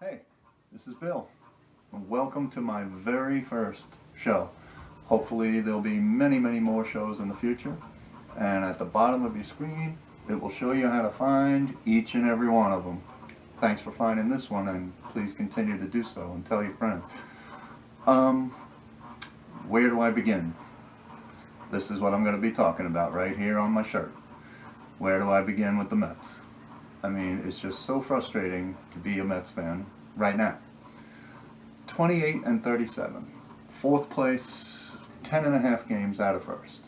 Hey, this is Bill, and welcome to my very first show. Hopefully there'll be many, many more shows in the future, and at the bottom of your screen, it will show you how to find each and every one of them. Thanks for finding this one, and please continue to do so and tell your friends. Um, where do I begin? This is what I'm going to be talking about right here on my shirt. Where do I begin with the Mets? I mean, it's just so frustrating to be a Mets fan right now. 28 and 37. Fourth place, 10 and a half games out of first.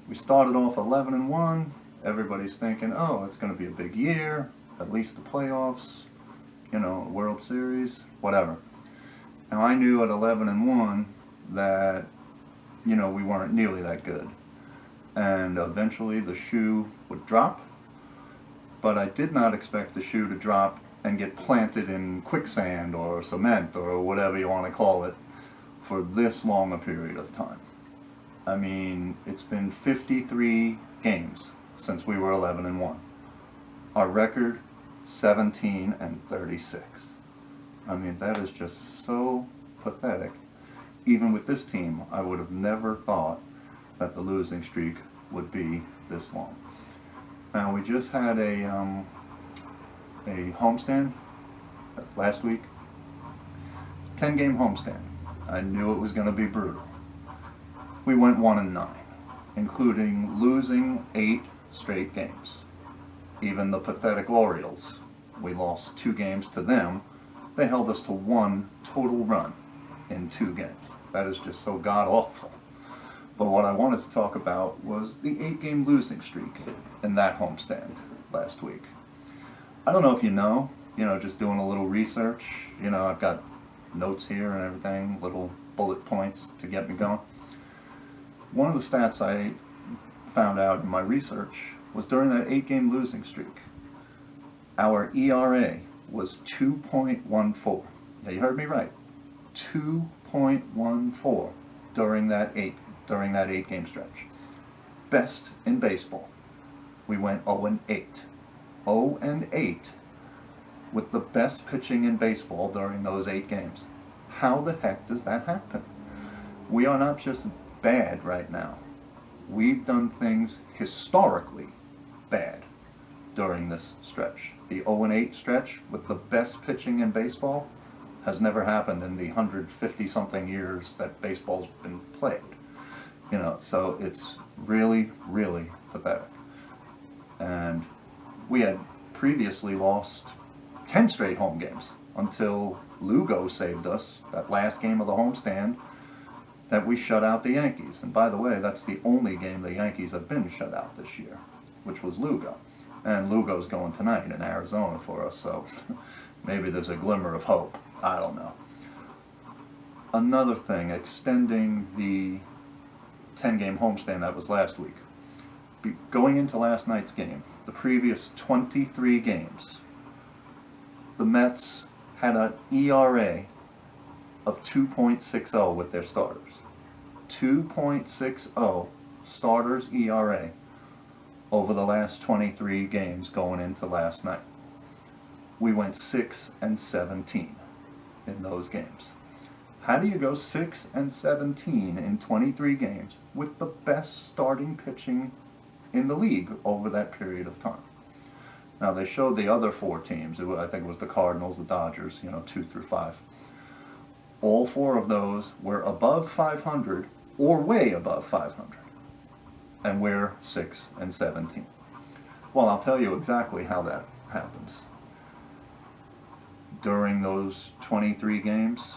We started off 11 and 1. Everybody's thinking, oh, it's going to be a big year, at least the playoffs, World Series, whatever. Now, I knew at 11 and 1 that, we weren't nearly that good. And eventually the shoe would drop. But I did not expect the shoe to drop and get planted in quicksand or cement or whatever you want to call it for this long a period of time. I mean, it's been 53 games since we were 11 and 1. Our record, 17 and 36. I mean, that is just so pathetic. Even with this team, I would have never thought that the losing streak would be this long. Now, we just had a homestand last week, 10-game homestand. I knew it was going to be brutal. We went 1 and 9, including losing 8 straight games. Even the pathetic Orioles, we lost 2 games to them. They held us to 1 total run in 2 games. That is just so god-awful. But what I wanted to talk about was the 8-game losing streak in that homestand last week. I don't know if you know, just doing a little research, I've got notes here and everything, little bullet points to get me going. One of the stats I found out in my research was during that 8-game losing streak, our ERA was 2.14. Yeah, you heard me right. 2.14 during that 8-game stretch. Best in baseball. We went 0 and 8. 0 and 8 with the best pitching in baseball during those 8 games. How the heck does that happen? We are not just bad right now. We've done things historically bad during this stretch. The 0 and 8 stretch with the best pitching in baseball has never happened in the 150-something years that baseball's been played. So it's really, really pathetic. And we had previously lost 10 straight home games until Lugo saved us that last game of the homestand that we shut out the Yankees. And by the way, that's the only game the Yankees have been shut out this year, which was Lugo. And Lugo's going tonight in Arizona for us, so maybe there's a glimmer of hope. I don't know. Another thing, extending the 10-game homestand that was last week. Going into last night's game, the previous 23 games, the Mets had an ERA of 2.60 with their starters. 2.60 starters ERA over the last 23 games going into last night. We went 6 and 17 in those games. How do you go 6 and 17 in 23 games with the best starting pitching in the league over that period of time? Now, they showed the other 4 teams. I think it was the Cardinals, the Dodgers, 2 through 5. All 4 of those were above 500 or way above 500. And we're 6 and 17. Well, I'll tell you exactly how that happens. During those 23 games,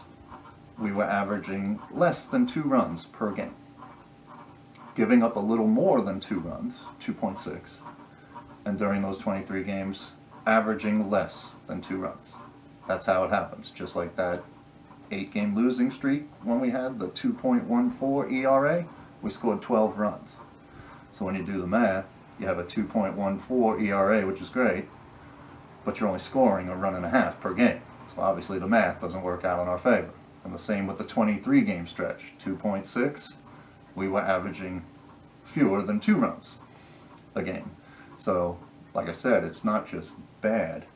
we were averaging less than 2 runs per game, giving up a little more than 2 runs, 2.6, and during those 23 games, averaging less than 2 runs. That's how it happens, just like that 8-game losing streak when we had the 2.14 ERA, we scored 12 runs. So when you do the math, you have a 2.14 ERA, which is great, but you're only scoring a run and a half per game. So obviously the math doesn't work out in our favor. And the same with the 23-game stretch, 2.6, we were averaging fewer than 2 runs a game. So, like I said, it's not just bad,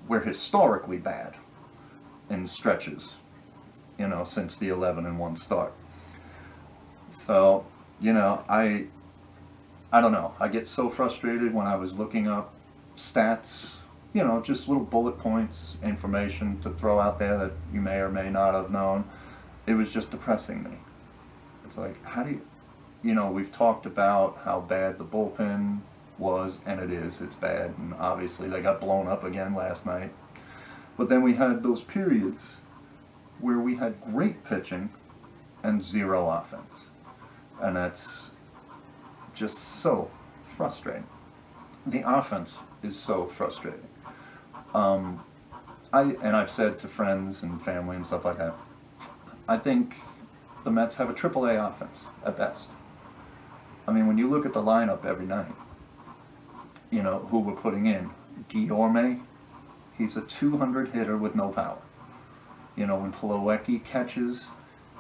we're historically bad. in stretches, since the 11-1 start. So, I don't know. I get so frustrated when I was looking up stats, just little bullet points, information to throw out there that you may or may not have known. It was just depressing me. It's like, how do we've talked about how bad the bullpen was, and it is. It's bad, and obviously they got blown up again last night. But then we had those periods where we had great pitching and zero offense. And that's just so frustrating. The offense is so frustrating. I've said to friends and family and stuff like that, I think the Mets have a AAA offense at best. I mean, when you look at the lineup every night, who we're putting in. Guillorme, he's a 200 hitter with no power. When Plawecki catches,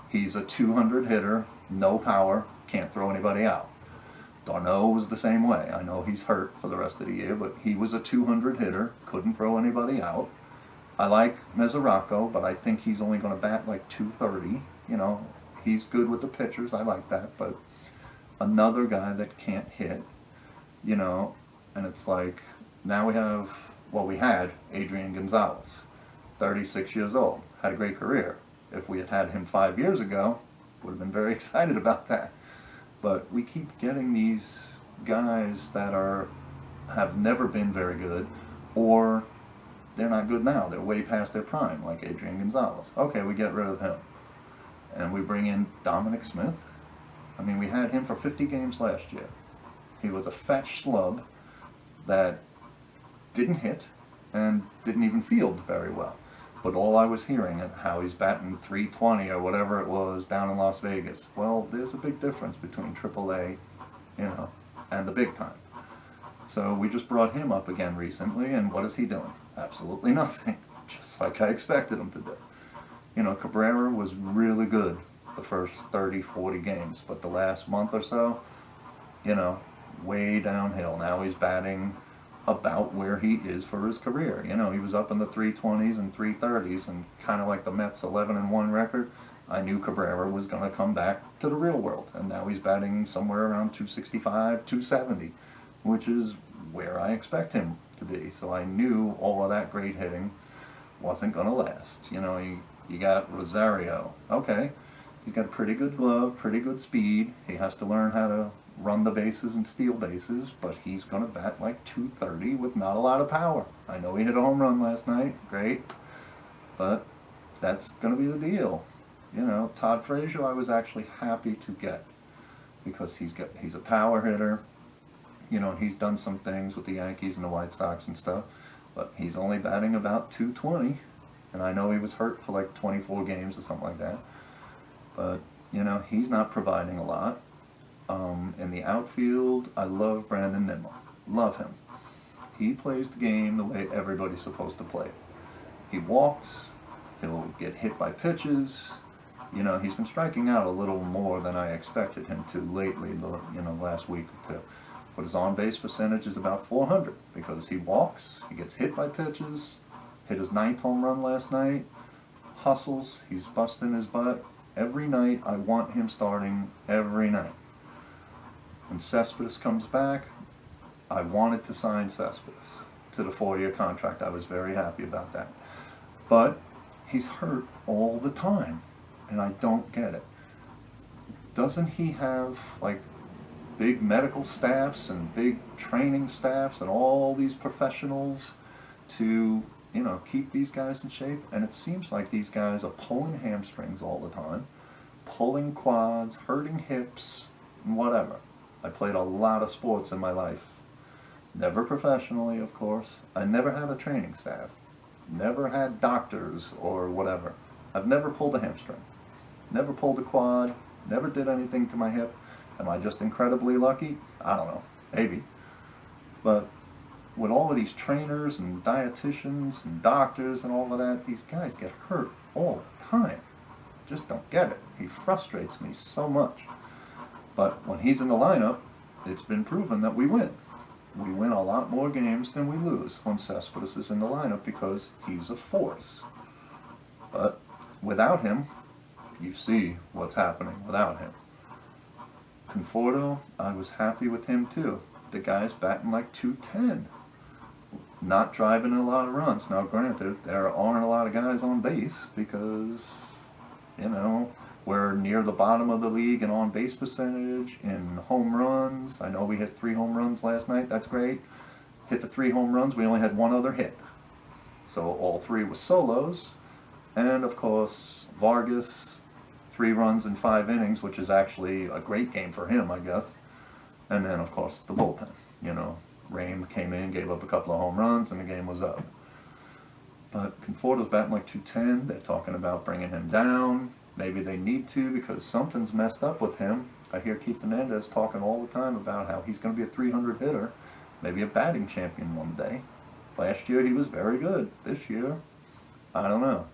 he's a 200 hitter, no power, can't throw anybody out. Darno was the same way. I know he's hurt for the rest of the year, but he was a 200 hitter, couldn't throw anybody out. I like Mesoraco, but I think he's only going to bat like 230. He's good with the pitchers. I like that, but another guy that can't hit, and it's like, now we had Adrian Gonzalez, 36 years old, had a great career. If we had had him 5 years ago, would have been very excited about that. But we keep getting these guys that have never been very good, or they're not good now. They're way past their prime, like Adrian Gonzalez. Okay, we get rid of him. And we bring in Dominic Smith. I mean, we had him for 50 games last year. He was a fat schlub that didn't hit and didn't even field very well. But all I was hearing is how he's batting 320 or whatever it was down in Las Vegas. Well, there's a big difference between AAA, and the big time. So we just brought him up again recently, and what is he doing? Absolutely nothing, just like I expected him to do. Cabrera was really good the first 30, 40 games, but the last month or so, way downhill. Now he's batting about where he is for his career. He was up in the 320s and 330s, and kind of like the Mets 11-1 record, I knew Cabrera was going to come back to the real world, and now he's batting somewhere around 265, 270, which is where I expect him to be. So I knew all of that great hitting wasn't going to last. You got Rosario. Okay, he's got a pretty good glove, pretty good speed. He has to learn how to run the bases and steal bases, but he's going to bat like 230 with not a lot of power. I know he hit a home run last night, great, but that's going to be the deal. Todd Frazier I was actually happy to get, because he's a power hitter, and he's done some things with the Yankees and the White Sox and stuff, but he's only batting about 220, and I know he was hurt for like 24 games or something like that, but he's not providing a lot. In the outfield, I love Brandon Nimmo. Love him. He plays the game the way everybody's supposed to play it. He walks, he'll get hit by pitches. He's been striking out a little more than I expected him to lately, last week or two. But his on-base percentage is about 400, because he walks, he gets hit by pitches, hit his 9th home run last night, hustles, he's busting his butt. Every night, I want him starting every night. When Cespedes comes back, I wanted to sign Cespedes to the 4-year contract. I was very happy about that. But he's hurt all the time, and I don't get it. Doesn't he have, like, big medical staffs and big training staffs and all these professionals to, keep these guys in shape? And it seems like these guys are pulling hamstrings all the time, pulling quads, hurting hips, and whatever. I played a lot of sports in my life. Never professionally, of course. I never had a training staff. Never had doctors or whatever. I've never pulled a hamstring. Never pulled a quad. Never did anything to my hip. Am I just incredibly lucky? I don't know. Maybe. But with all of these trainers and dietitians and doctors and all of that, these guys get hurt all the time. Just don't get it. He frustrates me so much. But when he's in the lineup, it's been proven that we win. We win a lot more games than we lose when Cespedes is in the lineup, because he's a force. But without him, you see what's happening without him. Conforto, I was happy with him too. The guy's batting like 210. Not driving a lot of runs. Now granted, there aren't a lot of guys on base because, we're near the bottom of the league in on base percentage, in home runs. I know we hit 3 home runs last night, that's great. Hit the 3 home runs, we only had 1 other hit. So all 3 were solos. And of course, Vargas, 3 runs in 5 innings, which is actually a great game for him, I guess. And then of course the bullpen, Rain came in, gave up a couple of home runs, and the game was up. But Conforto's batting like 210. They're talking about bringing him down. Maybe they need to because something's messed up with him. I hear Keith Hernandez talking all the time about how he's going to be a 300 hitter, maybe a batting champion one day. Last year he was very good. This year, I don't know.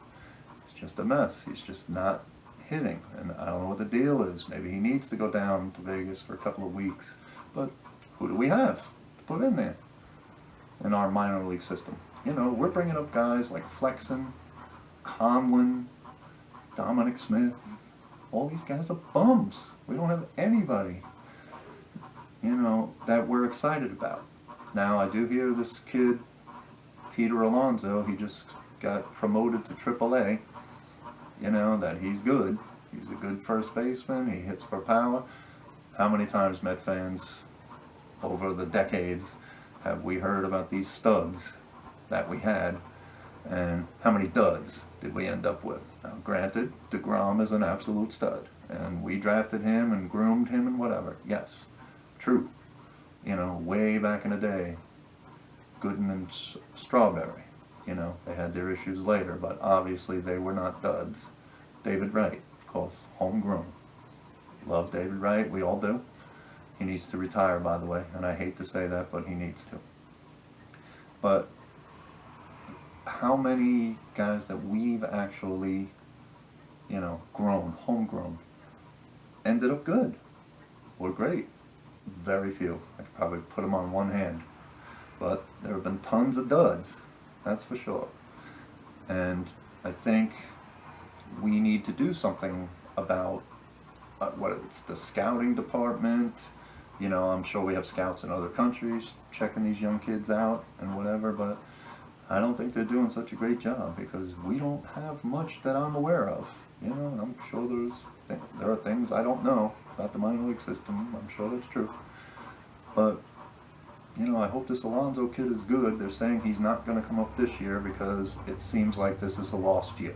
It's just a mess. He's just not hitting, and I don't know what the deal is. Maybe he needs to go down to Vegas for a couple of weeks. But who do we have to put in there in our minor league system? We're bringing up guys like Flexen, Conlon, Dominic Smith. All these guys are bums. We don't have anybody, that we're excited about. Now, I do hear this kid, Peter Alonso, he just got promoted to AAA, that he's good. He's a good first baseman. He hits for power. How many times, Met fans, over the decades, have we heard about these studs that we had, and how many duds did we end up with? Now, granted, DeGrom is an absolute stud, and we drafted him and groomed him and whatever. Yes, true. Way back in the day, Gooden and Strawberry, they had their issues later, but obviously they were not duds. David Wright, of course, homegrown. Love David Wright, we all do. He needs to retire, by the way, and I hate to say that, but he needs to. But how many guys that we've actually, grown, homegrown, ended up good, were great? Very few. I could probably put them on one hand. But there have been tons of duds, that's for sure. And I think we need to do something about what it's the scouting department. I'm sure we have scouts in other countries checking these young kids out and whatever, but I don't think they're doing such a great job because we don't have much that I'm aware of. And I'm sure there are things I don't know about the minor league system. I'm sure that's true. But, I hope this Alonso kid is good. They're saying he's not going to come up this year because it seems like this is a lost year.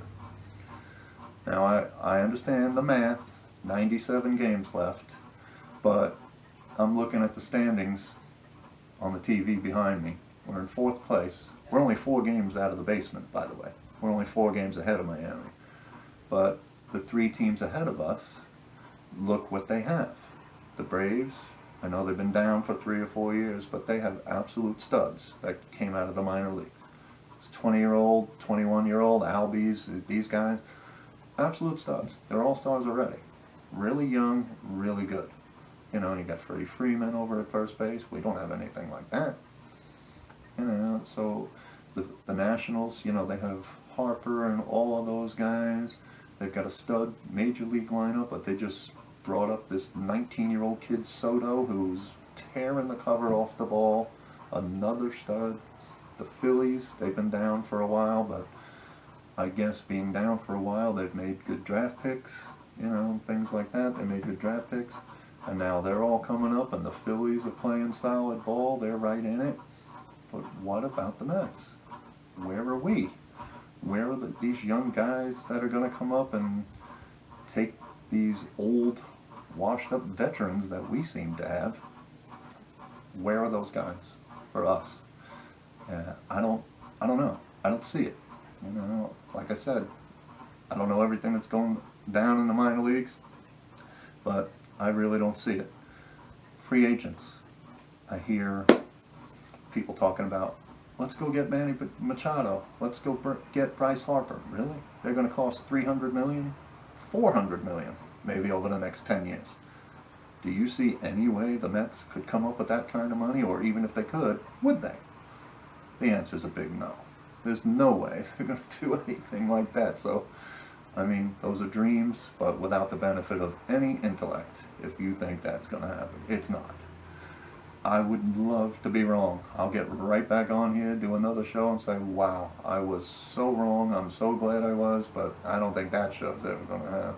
Now, I understand the math, 97 games left, but I'm looking at the standings on the TV behind me. We're in 4th place. We're only 4 games out of the basement, by the way. We're only 4 games ahead of Miami. But the 3 teams ahead of us, look what they have. The Braves, I know they've been down for 3 or 4 years, but they have absolute studs that came out of the minor leagues. It's 20-year-old, 21-year-old, Albies, these guys, absolute studs. They're all stars already. Really young, really good. You got Freddie Freeman over at first base. We don't have anything like that. So the Nationals, they have Harper and all of those guys. They've got a stud major league lineup, but they just brought up this 19-year-old kid, Soto, who's tearing the cover off the ball. Another stud. The Phillies, they've been down for a while, but I guess being down for a while, they've made good draft picks, things like that. They made good draft picks. And now they're all coming up, and the Phillies are playing solid ball. They're right in it. But what about the Mets? Where are we? Where are these young guys that are going to come up and take these old, washed-up veterans that we seem to have? Where are those guys for us? I don't know. I don't see it. Like I said, I don't know everything that's going down in the minor leagues, but I really don't see it. Free agents. I hear people talking about, let's go get Manny Machado. Let's go get Bryce Harper. Really? They're going to cost $300 million? $400 million, maybe over the next 10 years. Do you see any way the Mets could come up with that kind of money, or even if they could, would they? The answer is a big no. There's no way they're going to do anything like that. So, I mean, those are dreams, but without the benefit of any intellect. If you think that's going to happen, it's not. I would love to be wrong. I'll get right back on here, do another show, and say, wow, I was so wrong. I'm so glad I was, but I don't think that show's ever going to happen.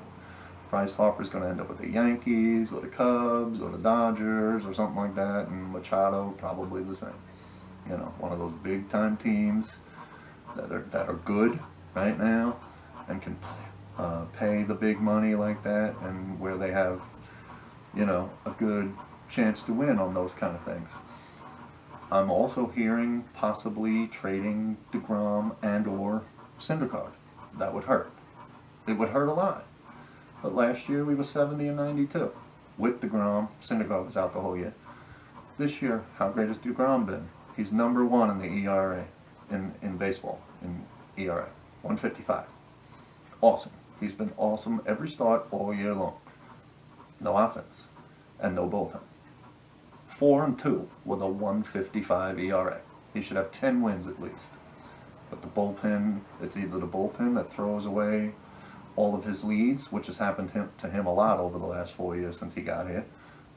Bryce Harper's going to end up with the Yankees, or the Cubs, or the Dodgers, or something like that, and Machado probably the same. You know, one of those big-time teams that are good right now and can pay the big money like that, and where they have, you know, a good chance to win on those kind of things. I'm also hearing possibly trading DeGrom and or Syndergaard. That would hurt. It would hurt a lot. But last year we were 70 and 92 with DeGrom. Syndergaard was out the whole year. This year, how great has DeGrom been? He's number one in the ERA in baseball, in ERA, 155. Awesome. He's been awesome every start all year long. No offense and no bullpen. 4-2 with a 155 ERA. He should have 10 wins at least. But the bullpen, it's either the bullpen that throws away all of his leads, which has happened to him a lot over the last 4 years since he got here,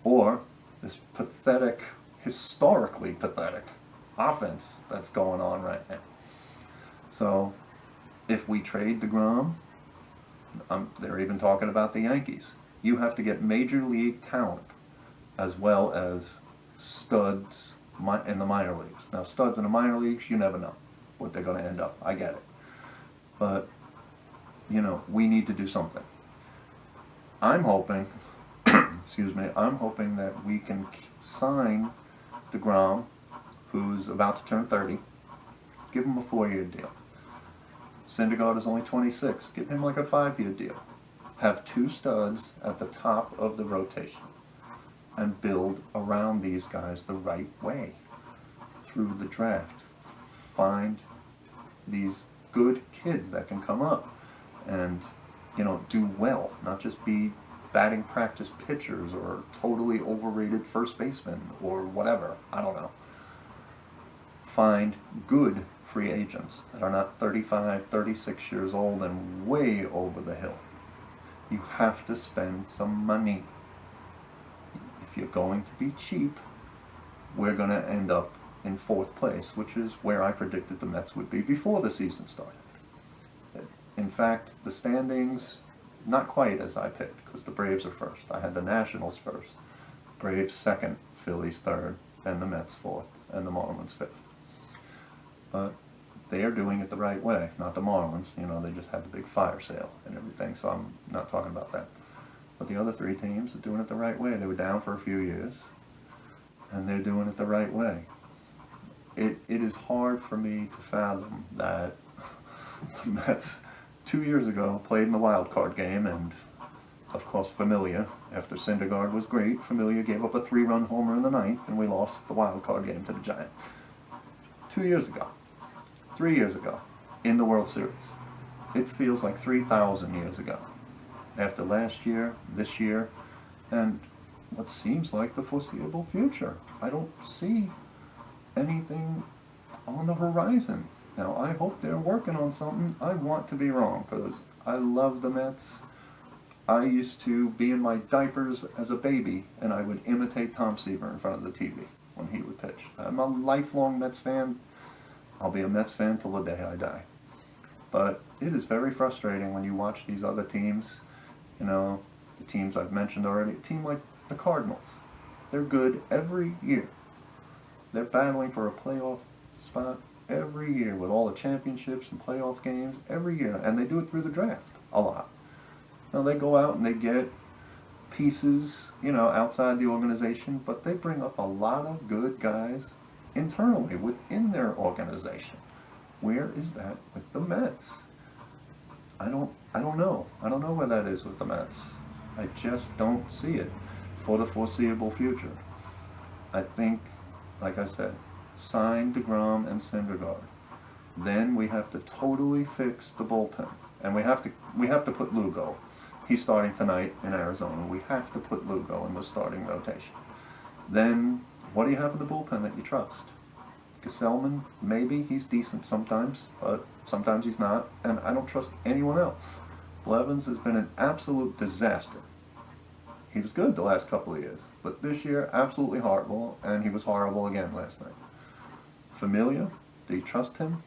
or this pathetic, historically pathetic offense that's going on right now. So if we trade DeGrom, they're even talking about the Yankees. You have to get major league talent as well as studs in the minor leagues. Now, studs in the minor leagues, you never know what they're going to end up. I get it. But, you know, we need to do something. I'm hoping, excuse me, I'm hoping that we can sign DeGrom, who's about to turn 30, give him a 4-year deal. Syndergaard is only 26. Give him like a 5-year deal. Have 2 studs at the top of the rotation and build around these guys the right way through the draft. Find these good kids that can come up and, you know, do well, not just be batting practice pitchers or totally overrated first basemen or whatever. I don't know. Find good free agents that are not 35, 36 years old and way over the hill. You have to spend some money. If you're going to be cheap, we're going to end up in 4th place, which is where I predicted the Mets would be before the season started. In fact, the standings, not quite as I picked, because the Braves are first. I had the Nationals first, Braves second, Phillies third, and the Mets fourth, and the Marlins fifth. But they are doing it the right way, not the Marlins. You know, they just had the big fire sale and everything, so I'm not talking about that. But the other 3 teams are doing it the right way. They were down for a few years, and they're doing it the right way. It is hard for me to fathom that the Mets 2 years ago played in the wild card game, and of course Familia, after Syndergaard was great, Familia gave up a 3-run homer in the 9th, and we lost the wild card game to the Giants. 2 years ago, 3 years ago, in the World Series. It feels like 3,000 years ago. After last year, this year, and what seems like the foreseeable future. I don't see anything on the horizon. Now, I hope they're working on something. I want to be wrong, because I love the Mets. I used to be in my diapers as a baby, and I would imitate Tom Seaver in front of the TV when he would pitch. I'm a lifelong Mets fan. I'll be a Mets fan till the day I die. But it is very frustrating when you watch these other teams, you know, the teams I've mentioned already. A team like the Cardinals. They're good every year. They're battling for a playoff spot every year with all the championships and playoff games every year. And they do it through the draft a lot. Now, they go out and they get pieces, you know, outside the organization, but they bring up a lot of good guys internally within their organization. Where is that with the Mets? I don't know. I don't know where that is with the Mets. I just don't see it for the foreseeable future. I think, like I said, sign DeGrom and Syndergaard. Then we have to totally fix the bullpen, and we have to put Lugo. He's starting tonight in Arizona. We have to put Lugo in the starting rotation. Then what do you have in the bullpen that you trust? Gesellman, maybe he's decent sometimes, but sometimes he's not, and I don't trust anyone else. Blevins has been an absolute disaster. He was good the last couple of years, but this year, absolutely horrible, and he was horrible again last night. Familia, do you trust him?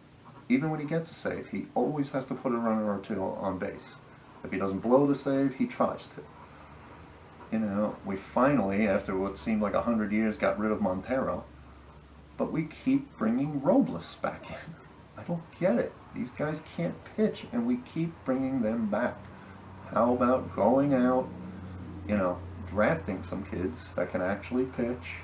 Even when he gets a save, he always has to put a runner or two on base. If he doesn't blow the save, he tries to. You know, we finally, after what seemed like 100 years, got rid of Montero, but we keep bringing Robles back in. I don't get it. These guys can't pitch, and we keep bringing them back. How about going out, you know, drafting some kids that can actually pitch,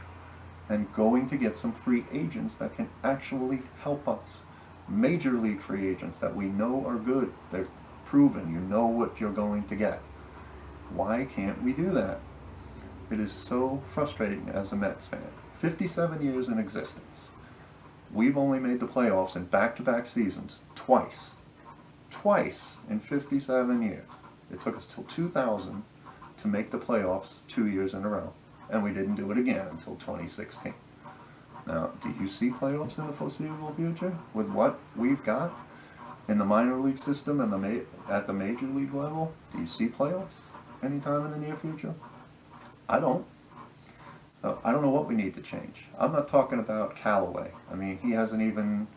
and going to get some free agents that can actually help us? Major league free agents that we know are good. They're proven. You know what you're going to get. Why can't we do that? It is so frustrating as a Mets fan. 57 years in existence. We've only made the playoffs in back-to-back seasons twice. Twice in 57 years. It took us till 2000 to make the playoffs 2 years in a row. And we didn't do it again until 2016. Now, do you see playoffs in the foreseeable future with what we've got in the minor league system and at the major league level? Do you see playoffs anytime in the near future? I don't. So I don't know what we need to change. I'm not talking about Callaway. I mean, he hasn't even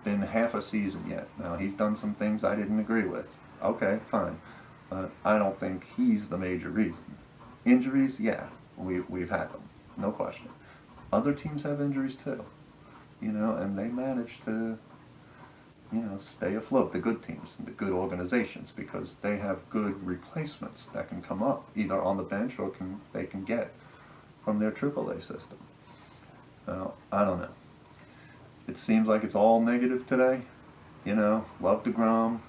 been half a season yet. Now, he's done some things I didn't agree with. Okay, fine. But I don't think he's the major reason. Injuries, yeah, we've had them, no question. Other teams have injuries too, you know, and they manage to, you know, stay afloat, the good teams and the good organizations, because they have good replacements that can come up either on the bench or they can get from their AAA system. Now, I don't know. It seems like it's all negative today. You know, love DeGrom.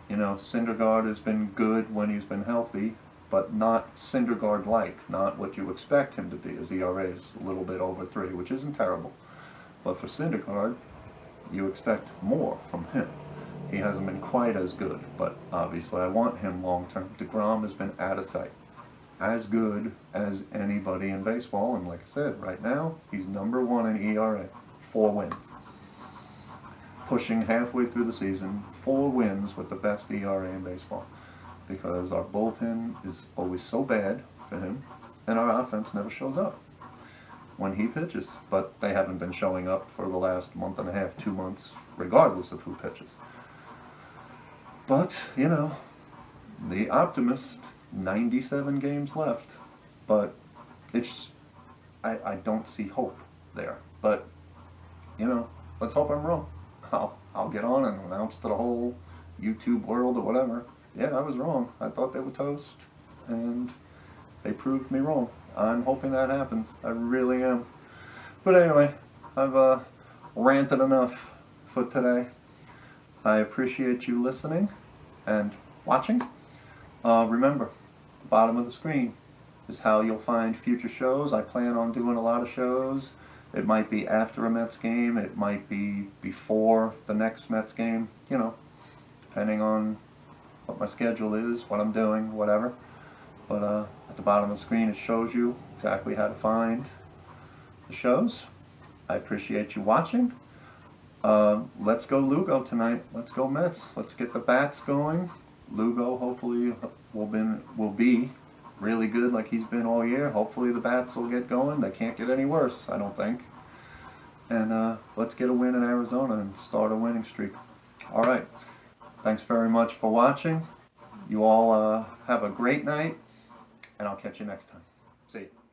You know, Syndergaard has been good when he's been healthy, but not Syndergaard-like, not what you expect him to be. His ERA is a little bit over 3, which isn't terrible. But for Syndergaard, you expect more from him. He hasn't been quite as good, but obviously I want him long-term. DeGrom has been out of sight. As good as anybody in baseball, and like I said, right now, he's #1 in ERA, 4 wins. Pushing halfway through the season, 4 wins with the best ERA in baseball. Because our bullpen is always so bad for him, and our offense never shows up when he pitches. But they haven't been showing up for the last month and a half, 2 months, regardless of who pitches. But, you know, the optimist, 97 games left, but I don't see hope there. But, you know, let's hope I'm wrong. I'll get on and announce to the whole YouTube world or whatever, yeah, I was wrong. I thought they were toast, and they proved me wrong. I'm hoping that happens. I really am. But anyway, I've ranted enough for today. I appreciate you listening and watching. Remember, the bottom of the screen is how you'll find future shows. I plan on doing a lot of shows. It might be after a Mets game. It might be before the next Mets game, you know, depending on what my schedule is, what I'm doing, whatever. But at the bottom of the screen, it shows you exactly how to find the shows. I appreciate you watching. Let's go Lugo tonight. Let's go Mets. Let's get the bats going. Lugo hopefully will be really good like he's been all year. Hopefully the bats will get going. They can't get any worse, I don't think. And let's get a win in Arizona and start a winning streak. All right. Thanks very much for watching. You all have a great night, and I'll catch you next time. See you.